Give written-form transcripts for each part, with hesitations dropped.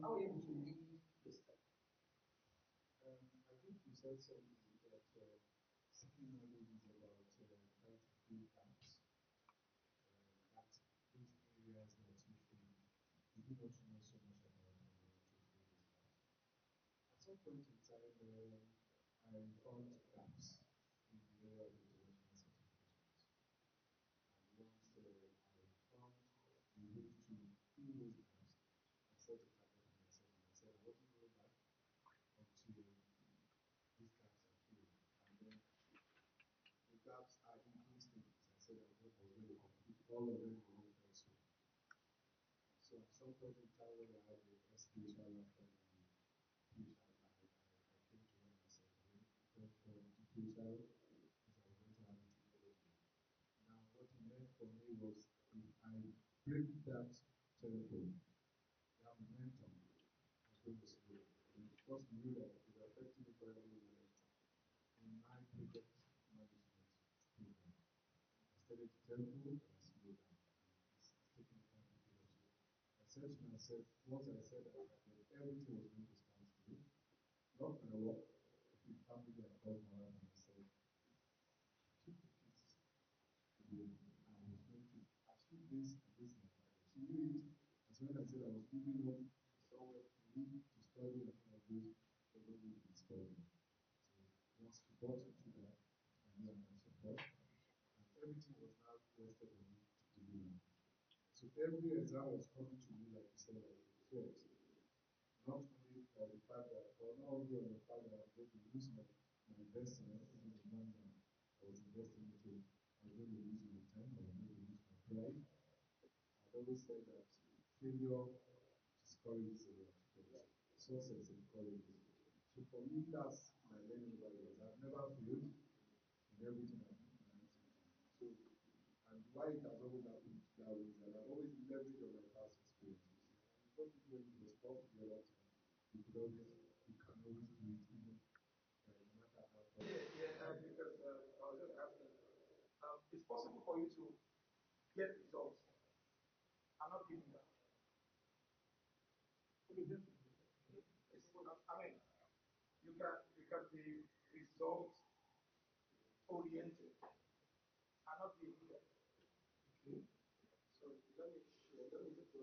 how are you able to lead this time? I think you said something that seeking knowledge is about trying to fill gaps. That those areas that you do not know so much about and you want to fill those gaps. At some point in time, I found gaps in the area of international certifications. And once I found the way to fill those gaps, I set a target for myself and I said I wasn't going back until these gaps are filled. And then the gaps are increasing. As I said, I was going to complete all of them in one fell swoop. So at some point in time when I had the SPHR after the PHR, I came to one and said, going for the PHR is I was going to have it immediately. Now what it meant for me was if I break that tempo, that momentum was going to slow. And of course we knew that it was affecting me very well in my project management program. I started the tempo and I slowed down. And it's taking time to get up. I said to myself, once I said that, everything was going to stand still. Not going to work. The family I called my wife and I said, keep the kids away. I was going to achieve this and this and that. She knew it. As when I said I was moving on somewhere to live, to study, and all of this, they were going to be studying. So once she bought into that, I knew I had support. And everything was now rested on me to deliver. So every exam was coming to me, like you said, like a threat. Not only for the fact that, or not only on the fact that I was going to lose my investment, even the money I was investing into, I was going to lose my time, I was going to lose my pride. I've always said that failure discourages a lot, but success encourages. So for me, that's my learning values. I've never failed in everything I've done. So, and why it has always happened that way is that I've always leveraged on my past experiences. And because when you respond to the other time, you can always do it even no matter how far. Yeah, because I was just asking, it's possible for you to get results and not giving up. I mean, you can be result oriented and not be a leader. Okay. So let me just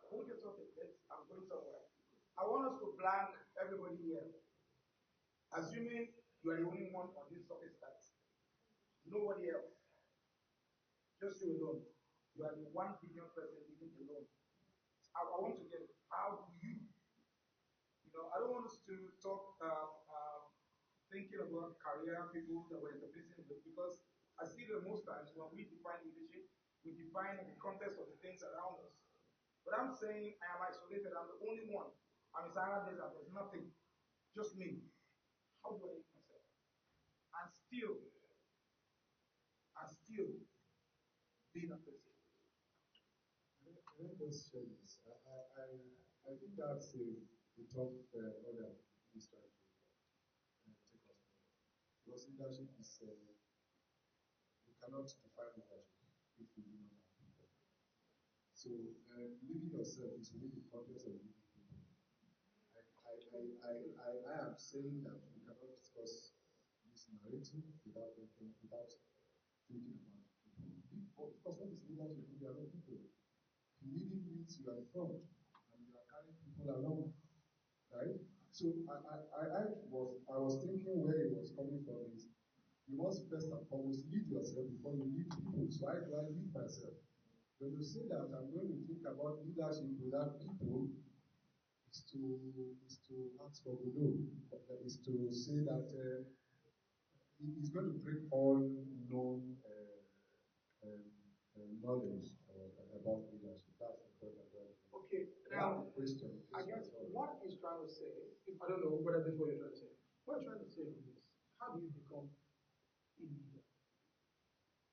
Hold your topic. I'm going somewhere. I want us to blank everybody here. Assuming you are the only one on this surface that nobody else, just you alone. You are the 1 billion person living alone. I want to get it. How do you? I don't want us to talk thinking about career people that we're interfacing with because I see that most times when we define leadership, we define in the context of the things around us. But I'm saying I am isolated. I'm the only one. I'm in Sahara Desert. There's nothing. Just me. How do I lead myself? And still be that person. Let us share this. I think that's a tough order this trying to take us forward. Because leadership is, you cannot define leadership if you do not have people. So leading yourself is within the context of leading people. I am saying that we cannot discuss this narrative without thinking about people. Because what is leadership if you are not people? Leading means you are in front and you are carrying people along, right? So I was thinking where it was coming from is you must first and foremost lead yourself before you lead people. So I do I lead myself. When you say that I'm going to think about leadership without people, is to ask for Godot. Is to say that it's going to break all known knowledge about leadership. That's the point I'm trying to make. Okay, now, question. I guess what he's trying to say, I don't know whether this is what you're trying to say. What you're trying to say is this: how do you become a leader?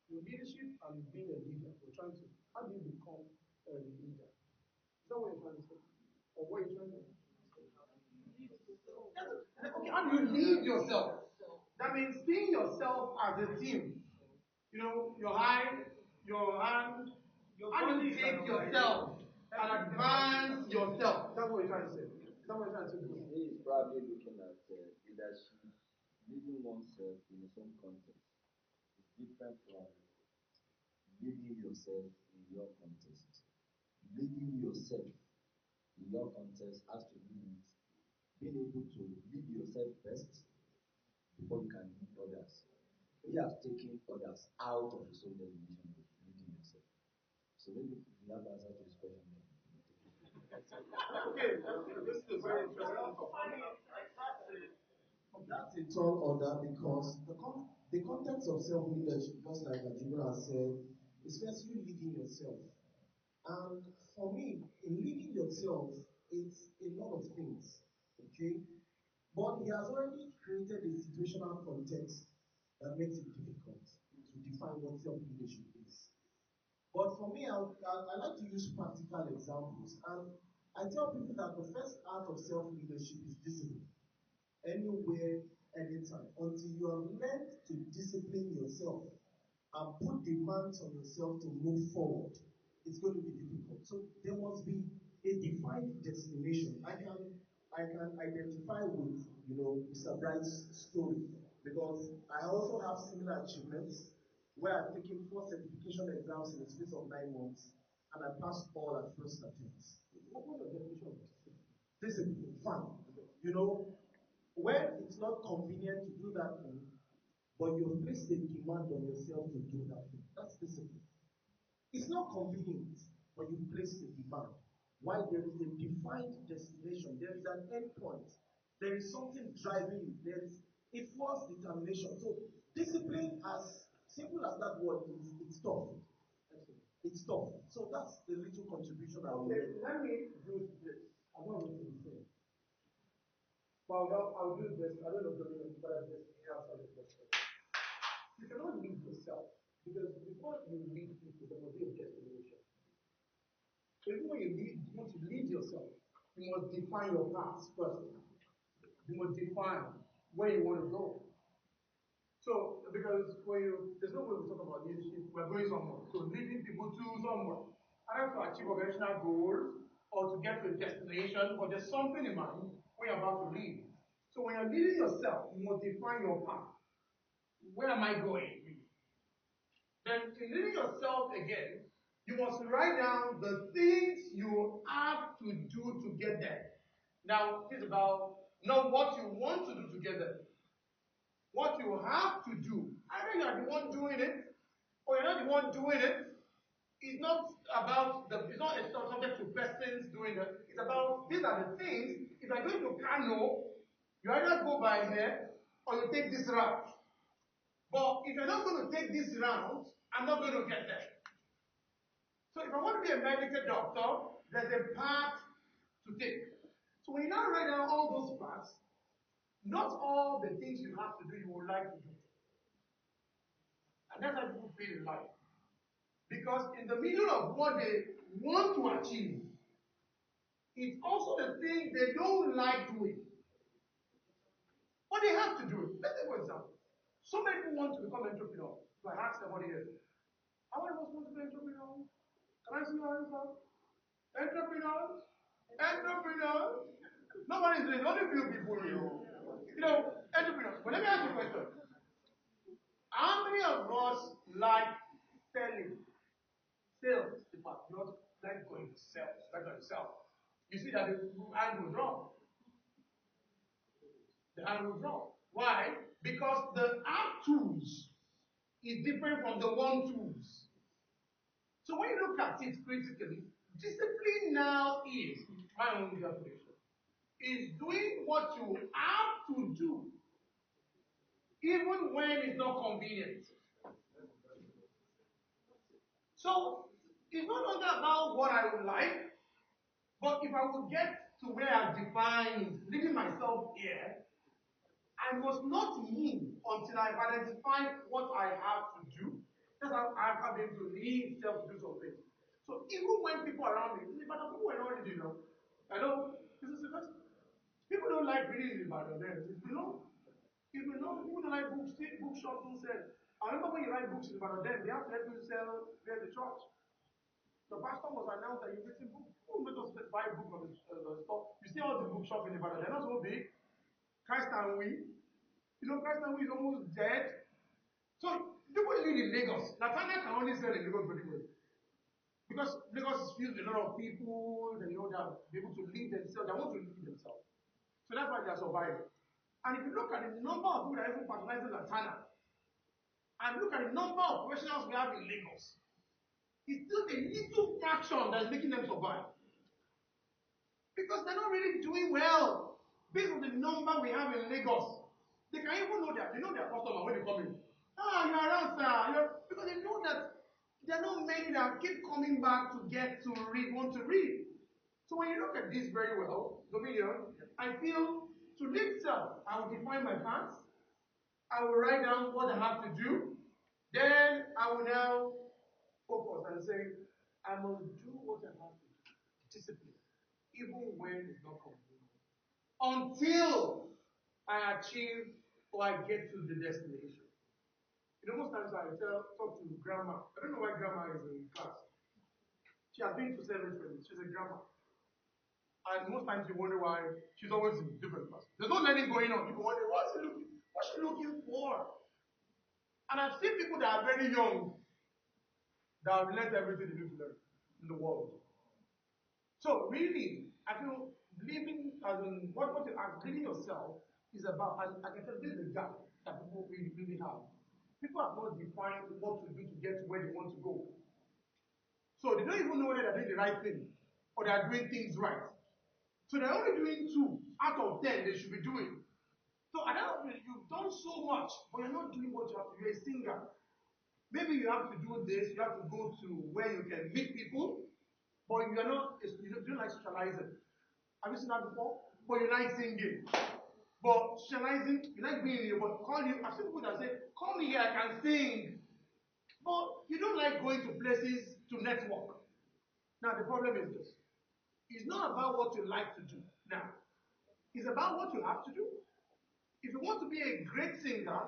Your leadership and being a leader, we're trying to, how do you become a leader? Is that what you're trying to say? Or what you're trying to say? Okay, how do you lead yourself? That means seeing yourself as a team. Your eye, your hand, how do you take yourself and advance yourself. That's what you're trying to say. Is that what you're trying to say? He is probably looking at leadership, leading oneself in its own context is different from leading yourself in your context. Leading yourself in your context has to do with being able to lead yourself first before you can lead others. You have taken others out of his own definition of leading yourself. So maybe you have answer to his question. Okay, this is a very interesting topic. That's a tall order because the context of self-leadership, just like Ajibola said, is first you leading yourself. And for me, in leading yourself, it's a lot of things, okay? But he has already created a situational context that makes it difficult to define what self-leadership is. But for me, I like to use practical examples. And I tell people that the first art of self-leadership is discipline. Anywhere, anytime. Until you have learned to discipline yourself and put demands on yourself to move forward, it's going to be difficult. So there must be a defined destination. I can identify with Mr. Bright's story because I also have similar achievements where I've taken 4 certification exams in the space of 9 months and I passed all at first attempt. What was the definition of discipline? Discipline, fine. When it's not convenient to do that thing, but you've placed a demand on yourself to do that thing, that's discipline. It's not convenient, but you place a demand. Why? There is a defined destination, there is an end point, there is something driving you, there is a force determination. So discipline, as simple as that word is, it's tough. It's tough. So that's the little contribution I will make. Let me do this. I don't know what to say. Well, I'll do this. I don't know but I just answer the question. You cannot lead yourself because before you lead people, there must be a destination. So even when you want to lead yourself, you must define your path first. You must define where you want to go. So, because there's no way we talk about leadership, we're going somewhere. So, leading people to somewhere, either to achieve organizational goals or to get to a destination, or there's something in mind when you're about to lead. So, when you're leading yourself, you must define your path. Where am I going? Then, in leading yourself again, you must write down the things you have to do to get there. Now, this is about not what you want to do to get there. What you have to do. Either you are the one doing it, or you're not the one doing it. It's not about it's not subject to persons doing it. It's about these are the things. If you're going to Kano, you either go by here or you take this route. But if you're not going to take this route, I'm not going to get there. So if I want to be a medical doctor, there's a path to take. So when you now write down all those paths, not all the things you have to do you would like to do. And that's how people feel in life. Because in the middle of what they want to achieve, it's also the thing they don't like doing. But they have to do it. Let's take for example. So many people want to become entrepreneurs. So I ask somebody here, how many of us want to be entrepreneurs? Can I see your hands up? Entrepreneurs? Entrepreneurs? Nobody is doing, only few people entrepreneurs. But let me ask you a question. How many of us like selling? Sales department, not like going to sell, like going to sell. You see that the hand will drop. The hand will drop. Why? Because the app tools is different from the one tools. So when you look at it critically, discipline now is, my own definition, is doing what you have to do, even when it's not convenient. So it's no longer about what I would like, but if I would get to where I've defined leading myself here, I must not move until I've identified what I have to do. That's how I've been able to lead self to do something. So even when people around me, but people were not reading, I know this is the first. People don't like reading in Ibadan then. People don't like books. Bookshops don't sell. I remember when you write books in Ibadan then, they have to help you sell there the church. The pastor was announced that you've written books. Who will just buy a book from the store? You see all the bookshops in Nevada, they're not so big. Christ and we. You know, Christ and we is almost dead. So people live in Lagos. Nathaniel can only sell in Lagos very well. Because Lagos is filled with a lot of people, they know that they're able to lead themselves, they want to lead themselves. So that's why they are surviving. And if you look at the number of people that are even patronizing Latana, and look at the number of professionals we have in Lagos, it's still a little fraction that is making them survive. Because they're not really doing well based on the number we have in Lagos. They can even know that they know their customer when they come in. Ah, you're around, sir. Because they know that there are not many that keep coming back to get to read, want to read. So when you look at this very well, Dominion, I feel to lead self, I will define my path. I will write down what I have to do. Then I will now focus and say, I must do what I have to do. Discipline. Even when it's not convenient. Until I achieve or I get to the destination. You know, most times I talk to grandma. I don't know why grandma is in class. She has been to several trainings. She's a grandma. And most times you wonder why she's always in different class. There's no learning going on. You wonder, what's she looking for? And I've seen people that are very young that have learned everything they need to learn in the world. So really, I feel living as in what you are living yourself is about, and I can tell this is the gap that people really have. People have not defined what to do to get to where they want to go. So they don't even know whether they're doing the right thing or they're doing things right. So they're only doing 2 out of 10 they should be doing. So at that point, you've done so much, but you're not doing what you have to do. You're a singer. Maybe you have to do this, you have to go to where you can meet people, but you are not, you don't like socializing. Have you seen that before? But you like singing. But socializing, you like being here, but call you, I've seen people that say, call me here, I can sing. But you don't like going to places to network. Now the problem is this. It's not about what you like to do. Now, it's about what you have to do. If you want to be a great singer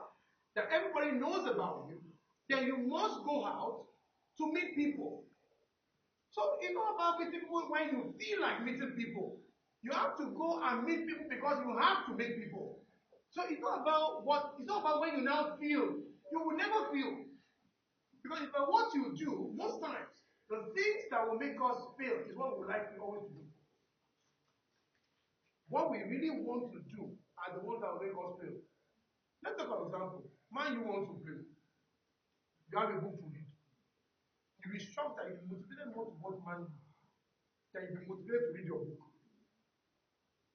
that everybody knows about you, then you must go out to meet people. So it's not about meeting people when you feel like meeting people. You have to go and meet people because you have to meet people. So it's not about when you now feel. You will never feel. Because if what you do, most times, the things that will make us fail is what we like to always do. What we really want to do are the ones that will make us fail. Let's take an example. Man, you want to play. You have a book to read. You'll be shocked that you'll be motivated more to watch Man U than you'll be motivated to read your book.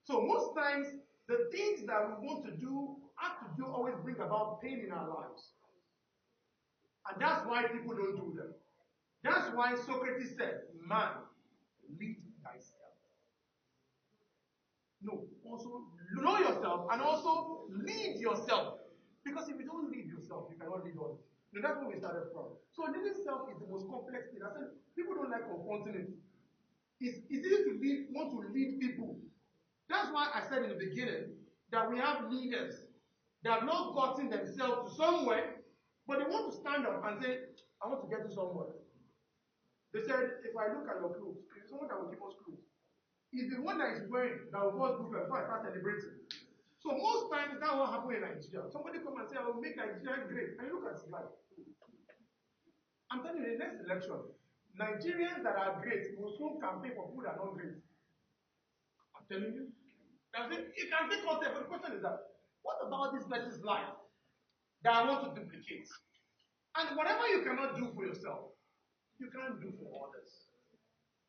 So most times, the things that we want to do, have to do, always bring about pain in our lives. And that's why people don't do them. That's why Socrates said, man, lead thyself. No, also know yourself and also lead yourself. Because if you don't lead yourself, you cannot lead others. No, that's where we started from. So leading self is the most complex thing. I said people don't like confronting it. It's easy to want to lead people. That's why I said in the beginning that we have leaders that have not gotten themselves to somewhere, but they want to stand up and say, I want to get to somewhere. They said, if I look at your clothes, if someone that will give us clothes, it's the one that is wearing that will first group before I start celebrating. So most times that will happen in Nigeria. Somebody come and say, I will make Nigeria great. And you look at his life. I'm telling you, the next election, Nigerians that are great will soon campaign for people that are not great. I'm telling you. It can take us there, but the question is that, what about this person's life that I want to duplicate? And whatever you cannot do for yourself, you can't do for others.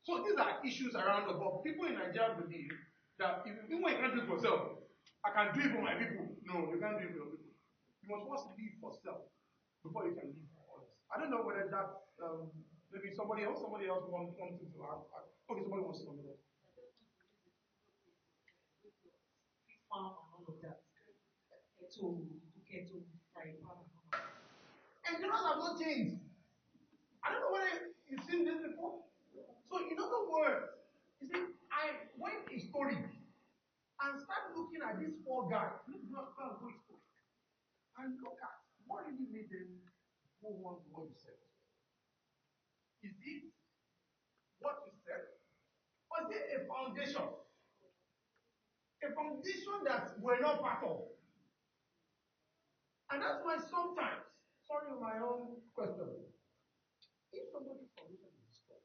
So these are issues around the world. People in Nigeria believe that even when you can't do it for yourself, I can do it for my people. No, you can't do it for your people. You must first live for self before you can live for others. I don't know whether that maybe somebody else wants something to add. Okay, somebody wants to comment. Farm and all of that. Keto, fry pan. And you know have not changed. I don't know whether you've seen this before. So in other words, you see, I went a story and start looking at these 4 guys. Look at story. And look at what really made them go on to what you said. Is it what you said? Was there a foundation? A foundation that we're not part of. And that's why sometimes, sorry, my own question, if somebody's foundation is destroyed,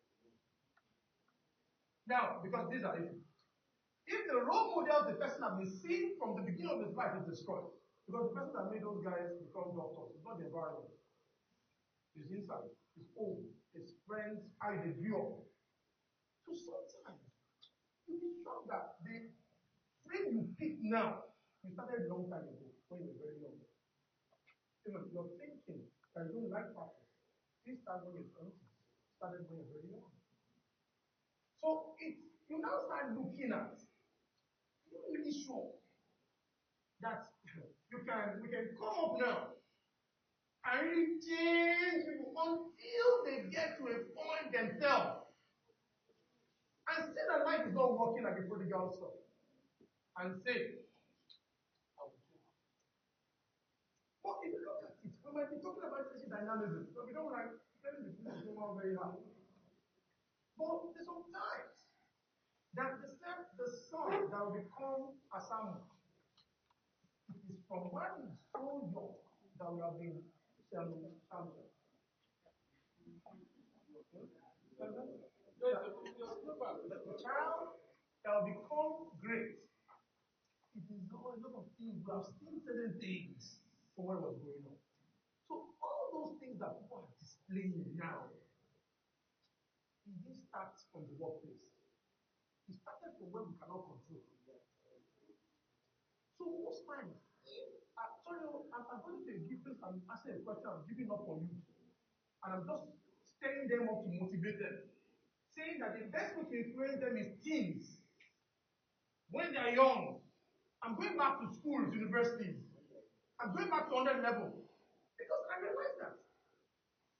now, because these are issues, if the role model the person has been seen from the beginning of his life is destroyed, because the person that made those guys become doctors, it's not the environment, it's inside, it's home, it's friends, how they grew up. So sometimes, you'll be shocked that the frame you pick now, you started a long time ago, when you were very young. You're thinking that you don't like practice. This started when you're 20, started when you're very young. So you now start looking at, you're really sure that we can come up now and really change people until they get to a point themselves and see that life is not working like a prodigal son and say, I will change. But if you look at it, we might be talking about leadership dynamism, so we don't like telling the people very hard. But there's some times that the son that will become a Samuel, it is from when he's so young that we have been Samuel. The child that will become great, it is all a lot of things. We have seen certain things from what was going on. So all those things that people are displaying now, it didn't start from the workplace. It started from where we cannot control. So most times, I'm going to give this, I'm asking a question, I'm giving up on you. And I'm just stirring them up to motivate them. Saying that the best way to influence them is teens. When they're young, I'm going back to schools, universities. I'm going back to 100 level. Because I realize that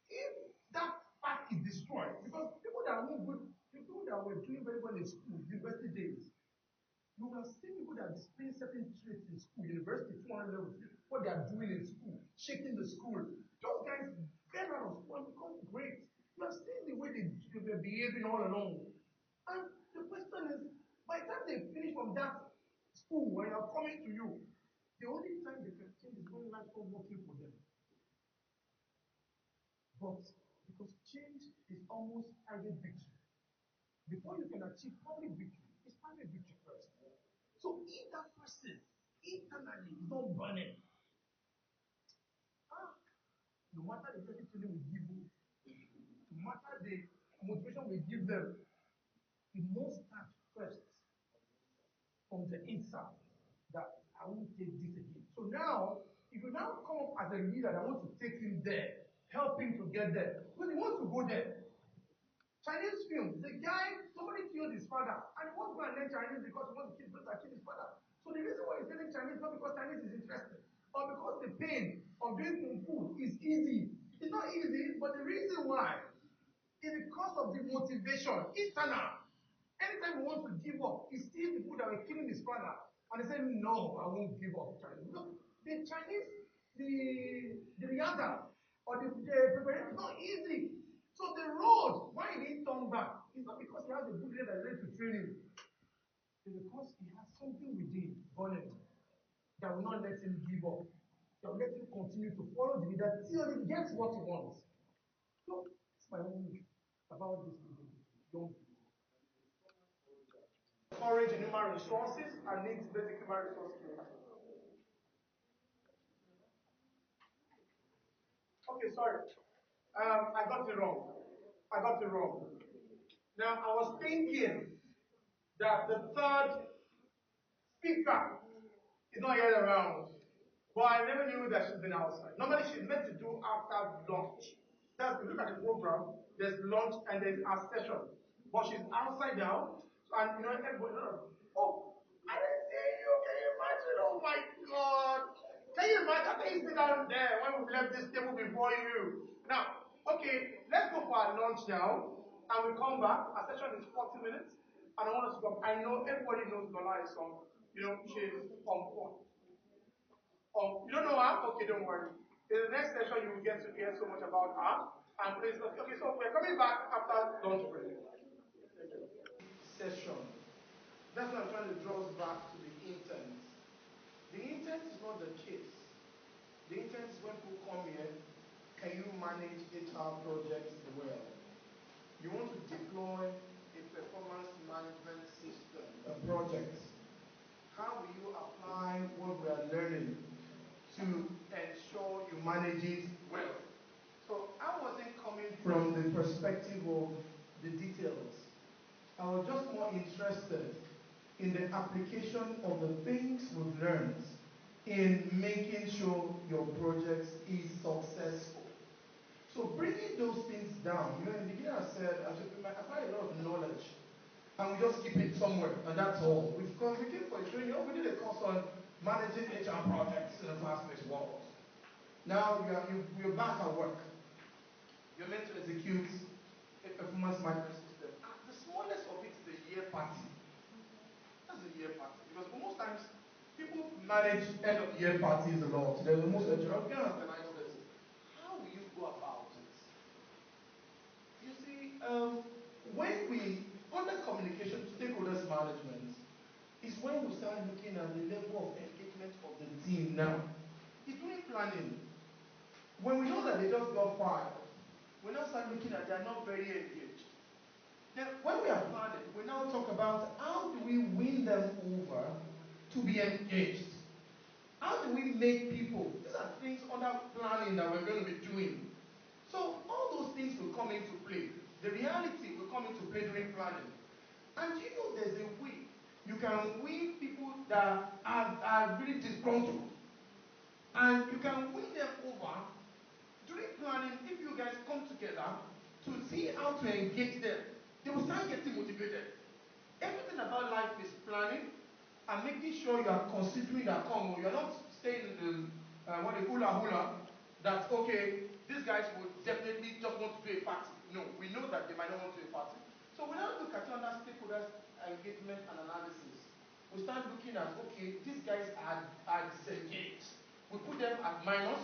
if that part is destroyed, because people that were good, people that were doing very well in school, university days, you will see people that display certain traits in school, university, 200 levels, what they are doing in school, shaking the school. Those guys get out of school and become great. You have seen the way they're behaving all along. And the question is, by the time they finish from that school, when you're coming to you, the only time they can change is when life is working for them. But because change is almost private victory. Before you can achieve public victory, it's private victory first. So if that person internally is not burning, no matter the message we give you, no matter the motivation we give them, it must start first from the inside that I won't take this again. So now, if you now come up as a leader that wants to take him there, help him to get there, because he wants to go there. Chinese film, the guy, somebody killed his father, and he wants to go and learn Chinese because he wants to kill his father. So the reason why he's learning Chinese is not because Chinese is interesting, or because the pain of doing Kung Fu is easy. It's not easy, but the reason why is because of the motivation, internal. Anytime he wants to give up, he sees the people that were killing his father, and he said, no, I won't give up Chinese. Look, the Chinese, the Riada, or the preparation is not easy. So the road, why he didn't turn back, is not because he has a good leader that is ready to train him. It's because he has something within, burning, that will not let him give up. That will let him continue to follow the leader till he gets what he wants. So, it's my own view about this young people. Courage in human resources and needs basic human resource skills. Okay, sorry. I got it wrong. Now, I was thinking that the third speaker is not yet around. But I never knew that she's been outside. Normally, she's meant to do after lunch. That's, look at the program. There's lunch and there's our session. But she's outside now. And everybody, oh, I didn't see you. Can you imagine? Oh my God. Can you imagine? Can you sit down there when we left this table before you? Now, okay, let's go for our lunch now. And we come back. Our session is 40 minutes. And I want us to come. I know everybody knows Lola is on. She's on point. You don't know her? Okay, don't worry. In the next session, you will get to hear so much about her. And please, okay, so we're coming back after lunch break. session. That's why I'm trying to draw us back to the intent. The intent is not the case. The intent is when people come here, can you manage HR projects well? You want to deploy a performance management system, a project. How will you apply what we are learning to ensure you manage it well? So I wasn't coming from the perspective of the details. I was just more interested in the application of the things we've learned in making sure your project is successful. So bringing those things down, in the beginning I said, I find a lot of knowledge, and we just keep it somewhere, and that's all. We came for a training, we did a course on managing HR projects in a fast-paced world. Now you're back at work. You're meant to execute a performance management system. The smallest of it is the year party. That's the year party. Because most times, people manage end of the year parties a lot. There's almost a job. How will you go about it? You see, when we, under communication, stakeholders management, is when we start looking at the level of engagement of the team now. It's doing planning. When we know that they just got fired, we now start looking at they're not very engaged. Then when we are planning, we now talk about how do we win them over to be engaged? How do we make people? These are things under planning that we're going to be doing. So all those things will come into play. The reality will come into play during planning. And you know there's a way you can win people that are really disgruntled. And you can win them over during planning if you guys come together to see how to engage them. They will start getting motivated. Everything about life is planning and making sure you are considering that Congo. You are not staying in the hula that, okay, these guys would definitely just want to do a party. No, we know that they might not want to do a party. So we now look at it under stakeholders engagement and analysis. We start looking at, okay, these guys are disengaged. We put them at minus.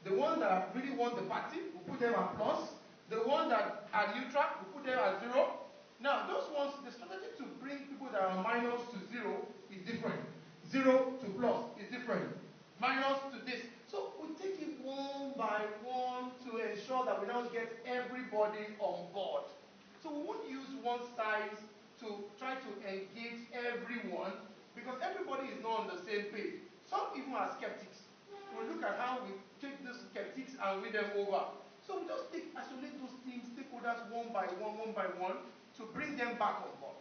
The ones that really want the party, we put them at plus. The ones that are neutral, we put them at 0. Now, those ones, the strategy to bring people that are minus to 0 is different. 0 to plus is different. Minus to this. So we take it one by one to ensure that we now get everybody on board. So we won't use one size to try to engage everyone because everybody is not on the same page. Some even are skeptics. We look at how we take the skeptics and win them over. So we just isolate those teams, stakeholders one by one to bring them back on board.